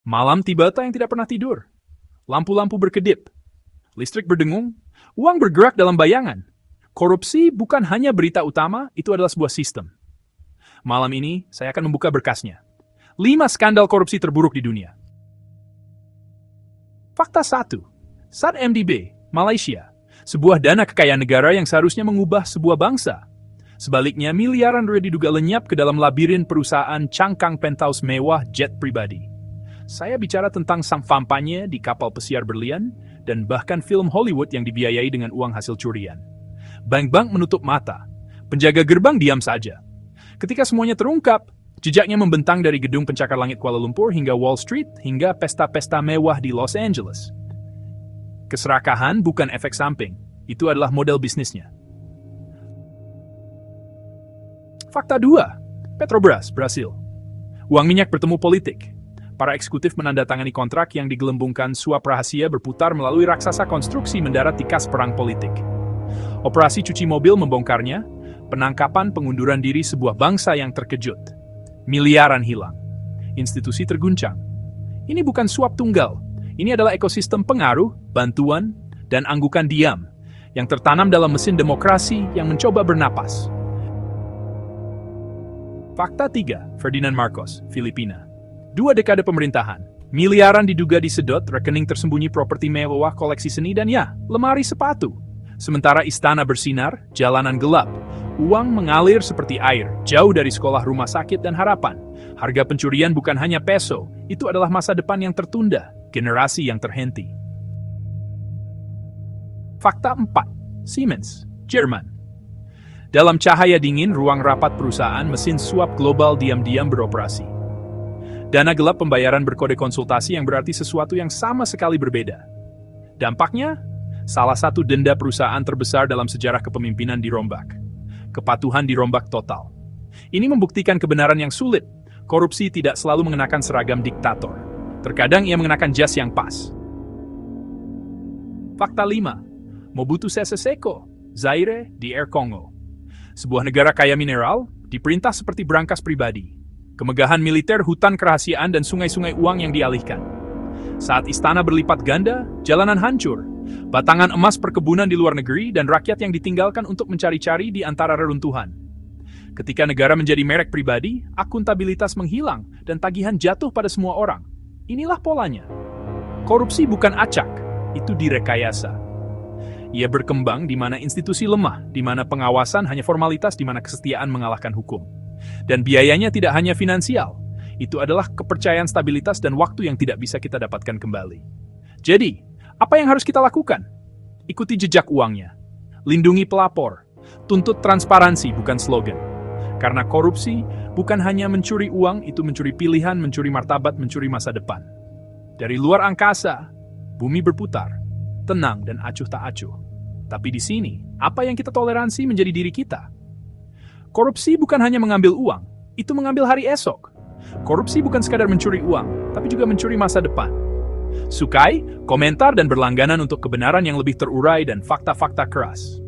Malam Tibata yang tidak pernah tidur. Lampu-lampu berkedip. Listrik berdengung. Uang bergerak dalam bayangan. Korupsi bukan hanya berita utama, itu adalah sebuah sistem. Malam ini, saya akan membuka berkasnya. 5 skandal korupsi terburuk di dunia. Fakta 1. Saat MDB, Malaysia, sebuah dana kekayaan negara yang seharusnya mengubah sebuah bangsa. Sebaliknya, miliaran rupiah diduga lenyap ke dalam labirin perusahaan cangkang penthouse mewah jet pribadi. Saya bicara tentang sang kampanye di kapal pesiar berlian dan bahkan film Hollywood yang dibiayai dengan uang hasil curian. Bank-bank menutup mata. Penjaga gerbang diam saja. Ketika semuanya terungkap, jejaknya membentang dari gedung pencakar langit Kuala Lumpur hingga Wall Street hingga pesta-pesta mewah di Los Angeles. Keserakahan bukan efek samping, itu adalah model bisnisnya. Fakta 2. Petrobras, Brasil. Uang minyak bertemu politik. Para eksekutif menandatangani kontrak yang digelembungkan suap rahasia berputar melalui raksasa konstruksi mendarat di kas perang politik. Operasi cuci mobil membongkarnya, penangkapan pengunduran diri sebuah bangsa yang terkejut. Miliaran hilang. Institusi terguncang. Ini bukan suap tunggal. Ini adalah ekosistem pengaruh, bantuan, dan anggukan diam yang tertanam dalam mesin demokrasi yang mencoba bernapas. Fakta 3. Ferdinand Marcos, Filipina. 2 dekade pemerintahan. Miliaran diduga disedot, rekening tersembunyi properti mewah, koleksi seni, dan ya, lemari sepatu. Sementara istana bersinar, jalanan gelap. Uang mengalir seperti air, jauh dari sekolah, rumah sakit, dan harapan. Harga pencurian bukan hanya peso, itu adalah masa depan yang tertunda, generasi yang terhenti. Fakta 4. Siemens, Jerman. Dalam cahaya dingin, ruang rapat perusahaan, mesin suap global diam-diam beroperasi. Dana gelap pembayaran berkode konsultasi yang berarti sesuatu yang sama sekali berbeda. Dampaknya, salah satu denda perusahaan terbesar dalam sejarah kepemimpinan dirombak. Kepatuhan dirombak total. Ini membuktikan kebenaran yang sulit. Korupsi tidak selalu mengenakan seragam diktator. Terkadang ia mengenakan jas yang pas. Fakta 5. Mobutu Sese Seko, Zaire, DR Kongo. Sebuah negara kaya mineral, diperintah seperti brankas pribadi. Kemegahan militer, hutan kerahasiaan, dan sungai-sungai uang yang dialihkan. Saat istana berlipat ganda, jalanan hancur. Batangan emas perkebunan di luar negeri dan rakyat yang ditinggalkan untuk mencari-cari di antara reruntuhan. Ketika negara menjadi merek pribadi, akuntabilitas menghilang dan tagihan jatuh pada semua orang. Inilah polanya. Korupsi bukan acak, itu direkayasa. Ia berkembang di mana institusi lemah, di mana pengawasan hanya formalitas, di mana kesetiaan mengalahkan hukum. Dan biayanya tidak hanya finansial, itu adalah kepercayaan, stabilitas, dan waktu yang tidak bisa kita dapatkan kembali. Jadi, apa yang harus kita lakukan? Ikuti jejak uangnya. Lindungi pelapor. Tuntut transparansi, bukan slogan. Karena korupsi bukan hanya mencuri uang, itu mencuri pilihan, mencuri martabat, mencuri masa depan. Dari luar angkasa, bumi berputar, tenang dan acuh tak acuh. Tapi di sini, apa yang kita toleransi menjadi diri kita. Korupsi bukan hanya mengambil uang, itu mengambil hari esok. Korupsi bukan sekadar mencuri uang, tapi juga mencuri masa depan. Sukai, komentar, dan berlangganan untuk kebenaran yang lebih terurai dan fakta-fakta keras.